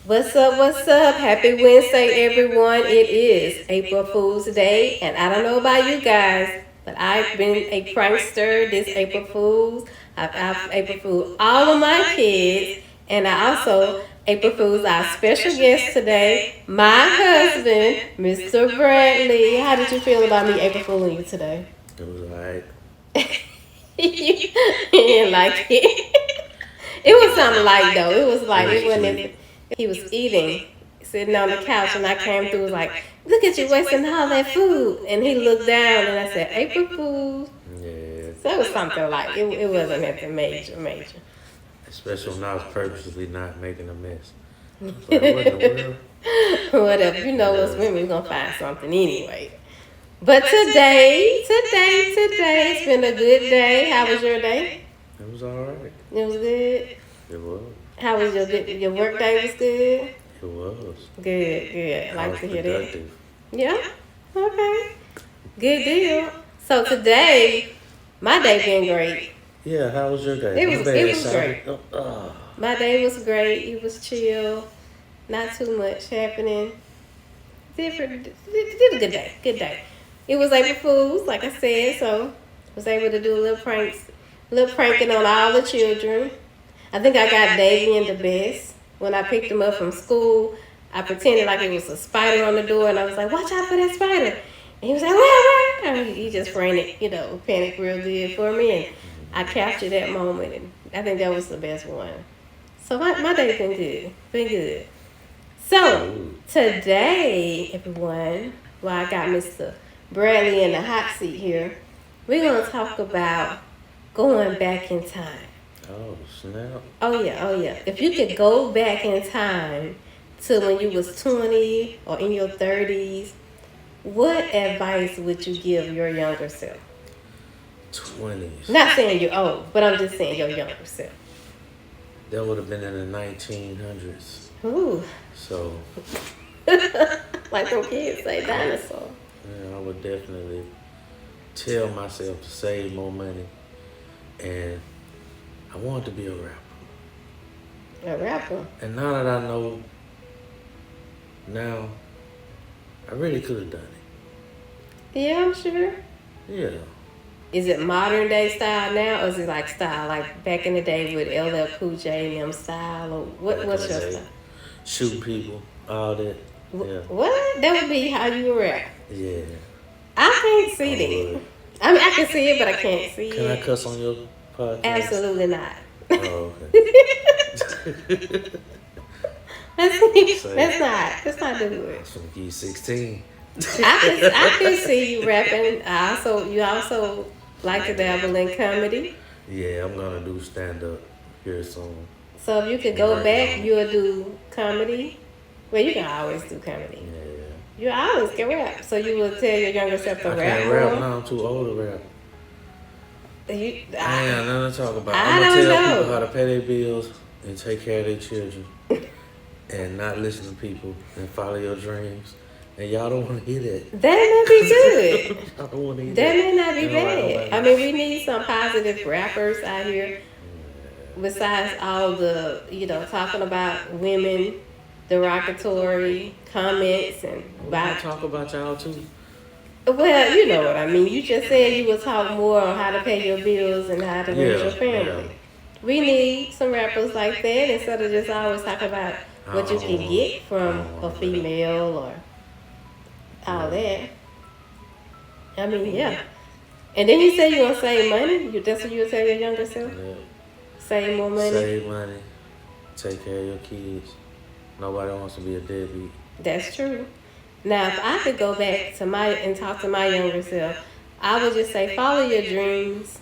What's up? What's up? Happy Wednesday, everyone. It is April Fool's Day, and I don't know about you guys, but I've been a prankster this April Fool's. I've April Fooled all of my kids, and I also April Fool's our special guest today, my husband, Mr. Bradley. How did you feel about me April Fooling you today? It was alright. You didn't like it. It was something light though. It was like it wasn't. He was eating, sitting on the couch, and I came through. Was like, "Look at you wasting all that food." And he looked down, and I said, "April Fool." Yeah. So it was something like it wasn't anything major. Especially when I was purposely not making a mess. I was like, what in the world? Whatever. You know us women, we're gonna find something anyway. But today, it's been a good day. How was your day? It was alright. It was good. It was. How was your work day? Was good. It was. Good. I I like was to hear that. productive. Yeah. Okay. Good deal. So today, my day been great. Yeah, how was your day? It My was bad, it was sorry. great. Oh. My day was great. It was chill. Not too much happening. Did a good day. Good day. It was April Fool's, like I said, so was able to do a little pranking on all the children. I think I got Davian the best. When I picked him up from school, I pretended like it was a spider on the door, and I was like, "Watch out for that spider!" And he was like, "Where?" And he just frantic, panicked real good for me, and I captured that moment, and I think that was the best one. So my day's been good. So today, everyone, while I got Mr. Bradley in the hot seat here, we're gonna talk about going back in time. Oh, snap. Oh yeah. If you could go back in time to when you was 20 or in your 30s, what advice would you give your younger self? 20s. Not saying you're old, but I'm just saying your younger self. That would have been in the 1900s. Ooh, So, like them kids say, dinosaur. yeah, I would definitely tell myself to save more money. And I wanted to be a rapper. A rapper. And now that I know now, I really could have done it. Yeah, I'm sure. Yeah. Is it modern day style now, or is it like style like back in the day with LL Cool J and them style, or what's your style? Shoot people, all that. Yeah. What? That would be how you rap. Yeah. I can't see I that. would. I mean, I can see it, but I can't see Can I it. cuss on your podcast? Absolutely not. Oh, okay. Let's not do it. That's from you 16. I can see you rapping. You also like to dabble in comedy. Yeah, I'm gonna do stand up here soon. So if you could go back, you would do comedy. Well, you can always do comedy. Yeah. You always can rap. So you would tell your younger self to I rap can't rap more. now. I'm too old to rap. I ain't got nothing to talk about. I I'm gonna don't tell know. people how to pay their bills and take care of their children and not listen to people and follow your dreams. And y'all don't want to hear that. That may be good. Y'all don't want to hear That may not be Ain't nobody bad. like I mean, we need some positive rappers out here. Besides all the, talking about women, derogatory comments and We about. talk about y'all too. Well, you know what I mean. You just said you would talk more on how to pay your bills and how to raise your family. Yeah. We need some rappers like that instead of just always talking about what you can get from a female or all that. I mean, yeah. And then you say you're gonna save money. That's what you would tell your younger self. Yeah. Save more money. Save money. Take care of your kids. Nobody wants to be a deadbeat. That's true. Now, if I could go back to and talk to my younger self, I would just say, follow your dreams.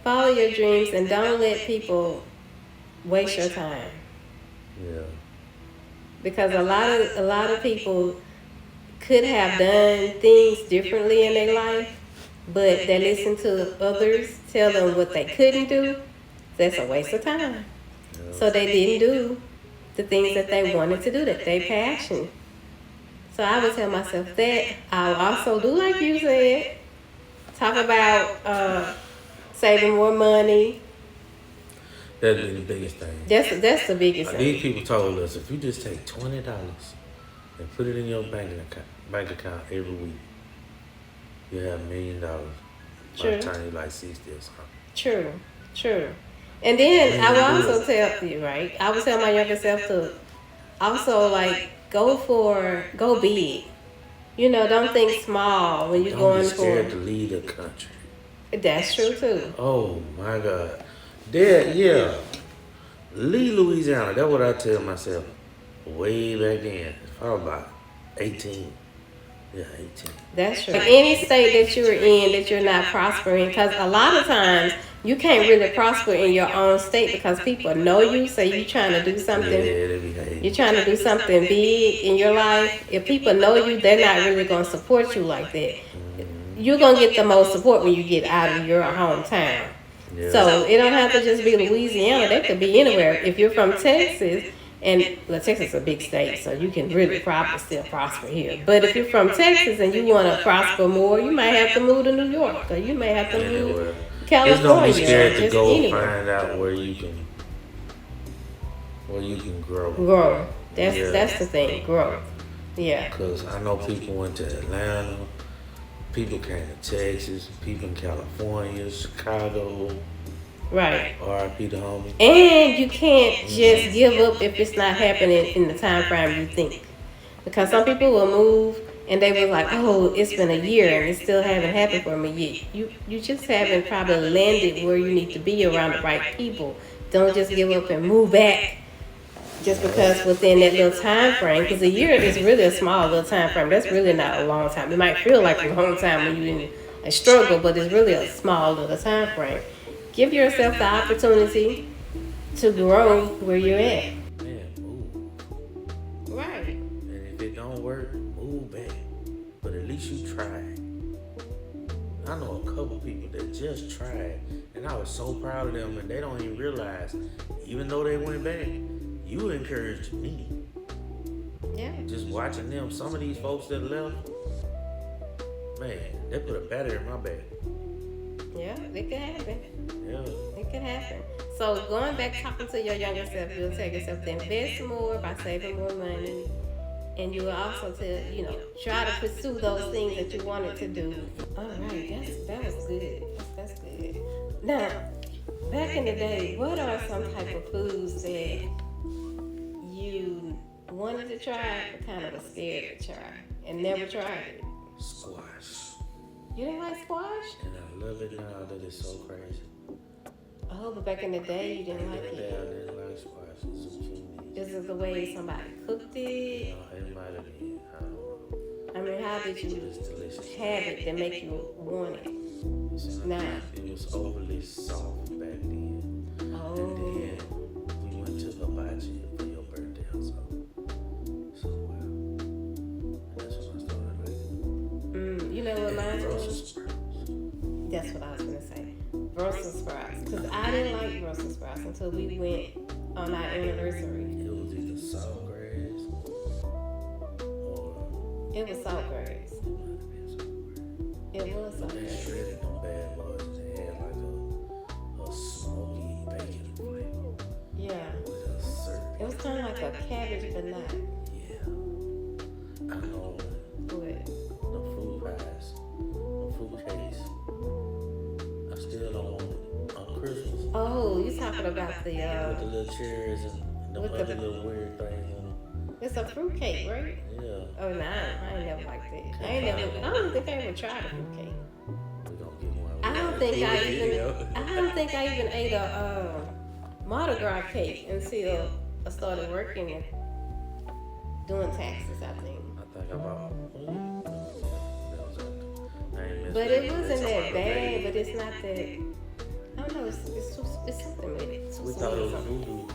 Follow your dreams, and don't let people waste your time. Yeah. Because a lot of people could have done things differently in their life, but they listen to others tell them what they couldn't do. That's a waste of time. Yeah. So they didn't do the things that they wanted to do, that they passion. So I would tell myself that. I'll also do like you said, talk about saving more money. That'd be the biggest thing. That's the biggest These thing. people told us if you just take $20 and put it in your bank account every week, you have $1 million by True. the time you're like 60 or something. True. And then I would also tell you, right? I would tell my younger self to also like go big. You know, don't think small when you're Don't going be scared for. to lead a country. That's true too. Oh my God. Yeah. Leave Louisiana. That's what I tell myself way back then. Probably about 18. Yeah, 18. That's true. Any state that you're in that you're not prospering, because a lot of times you can't really prosper in your own state because people know you. So you're trying to do Yeah, something. they be hating. You're trying to do something big in your life. If people know you, they're not really going to support you like that. You're going to get the most support when you get out of your hometown. Yeah. So it don't have to just be Louisiana. They could be anywhere. If you're from Texas, and Texas is a big state, so you can really probably still prosper here. But if you're from Texas and you want to prosper more, you might have to move to New York, or you may have to move Anywhere. to Just California, don't be scared to just go anywhere. find out where you can grow. Grow. That's Yeah. that's the thing. Grow. Yeah. Cause I know people went to Atlanta, people came to Texas, people in California, Chicago, Right. R.I.P. the homie. And you can't just give up if it's not happening in the time frame you think. Because some people will move and they were like, oh, it's been a year and it still haven't happened for me yet. You just haven't probably landed where you need to be around the right people. Don't just give up and move back just because within that little time frame. Because a year is really a small little time frame. That's really not a long time. It might feel like a long time when you're in a struggle, but it's really a small little time frame. Give yourself the opportunity to grow where you're at. Man, move. Right. And if it don't work, move back. But at least you tried. I know a couple people that just tried, and I was so proud of them, and they don't even realize, even though they went back, you encouraged me. Yeah. Just watching them, some of these folks that left, man, they put a battery in my back. Yeah, it could happen. Yeah. It could happen. So going back talking to your younger self, you'll tell yourself to invest more by saving more money. And you will also try to pursue those things that you wanted to do. All right, that was good. That's good. Now, back in the day, what are some type of foods that you wanted to try but kind of was scared to try and never tried it? Squash. You didn't like squash? And I love it now that it's so crazy. Oh, but back in the day you didn't like I it. didn't like squash and zucchini. Is it the way somebody cooked it? No, it might have been. I don't know. I mean, how did It you was delicious. have it that make you want it? Nah. It was overly soft back then. And Oh, then we went to Hibachi for your birthday or something. So, and that's when I started liking you know what mine Brussels was? sprouts. That's what I was gonna say. Brussels sprouts, because I didn't like Brussels sprouts until we went on our anniversary. It was either saltgrass or It was saltgrass. it might have been saltgrass. It was They saltgrass. shredded them bad boys and they had like a smoky bacon flavor Yeah. with a certain. It was kind of like a cabbage, but not. Yeah. I know What? the fruit pies, the fruit cakes. I still don't want it on Christmas. Oh, you talking about With the the little cherries and the With other the- little weird things in them. it's a fruit cake, right? Yeah. Oh, nah, I ain't never liked that. I don't think I ever tried a fruit cake. We're gonna get one. I don't think I even ate a Mardi Gras cake until I started working and doing taxes, I think. I think about. But it wasn't that bad, but it's not that. I don't know, it's something with it. Too We sweet thought it or was something. voodoo.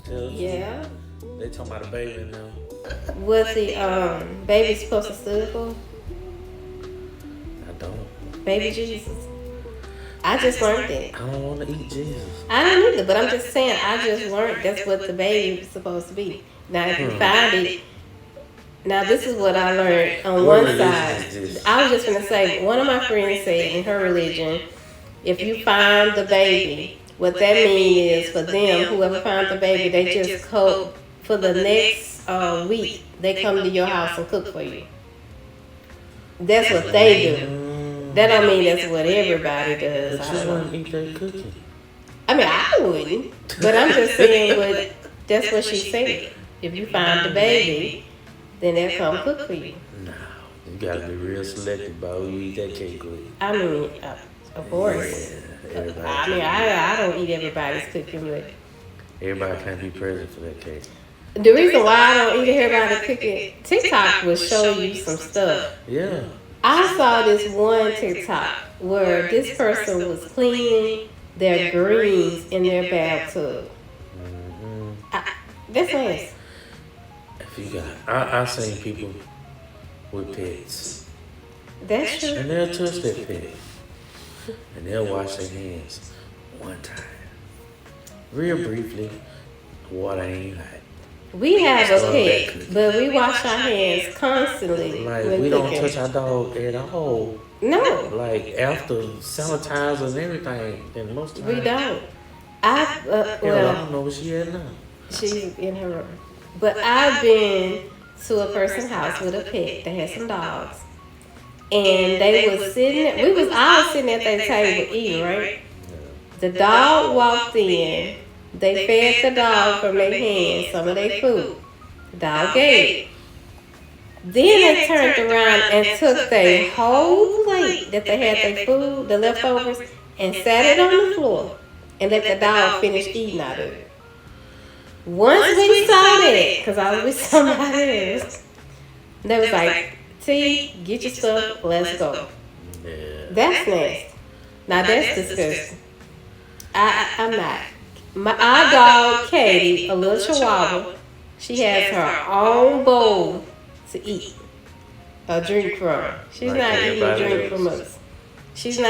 Tell us. Yeah. They talking about a baby now. What the baby supposed to stood for? I don't. Baby Jesus. I just learned that. I don't want to eat Jesus. I don't either, but I'm just saying, I just learned that's what the baby was supposed to be. Now, if you find it, now this is what I learned on What one religion side. is this? I was just going to say, one of my friends said in her religion, if you find the baby what that means is for them, whoever found the baby, they just cook for the next week. They come to your house and cook for you. That's what they do. That don't mean that's what everybody does. But you wouldn't eat that cookie. I mean, I wouldn't, but I'm just saying that's what she said. If you find the baby, then they'll come cook for you. No, you gotta be real selective about who you eat that cake with. I mean, of course. Yeah, everybody. I mean, I don't eat everybody's cooking, but Everybody can't be present for that cake. the reason why I don't eat everybody's cooking, TikTok will show you some stuff. Yeah. I saw this one TikTok where this person was cleaning their greens in their bathtub. That's nice. If you got, I seen people with pets, That's true. and they'll touch their pet, and they'll wash their hands one time, real briefly. Water ain't hot. We have a pet, but we wash our hands constantly Like when we don't cooking. touch our dog at all. No, Like after sanitizer and everything, then most of the we time. don't. I Hell, I well, don't know what she had now. she's in her room, but I've been to a person's house with a pet that had some dogs, and they was sitting. We was all sitting at their table eating, right? The dog walked in. They fed the dog from their hands some of their food. The dog ate it. Then they turned around and took their whole plate that they had their food, the leftovers, and sat it on the floor and let the dog finish eating out of it. Once we saw that, because I was with somebody else, they was like, T, get your stuff, let's go. Yeah. That's nasty. Now that's disgusting. I'm not. Our dog, Katie, a little chihuahua, she has her own bowl to eat or drink from. She's Like not eating a everybody drink from else. us. We're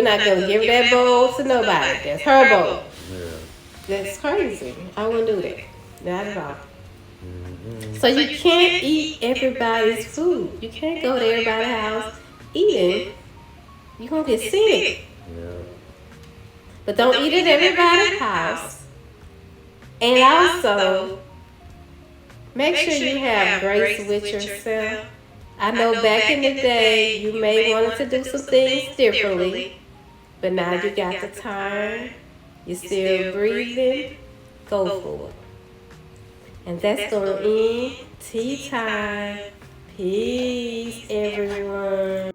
not gonna give that bowl to nobody. That's her bowl. Yeah. That's crazy. I wouldn't do that. Not at all. So you can't eat everybody's food. You can't go to everybody's house eating. You're gonna get sick. Yeah. But don't eat at everybody's house. And also, make sure you have grace with yourself. I know back in the day, you may want to do some things differently, but now you got the time, you're still breathing, go for it. And that's going to end tea time. Peace, everyone.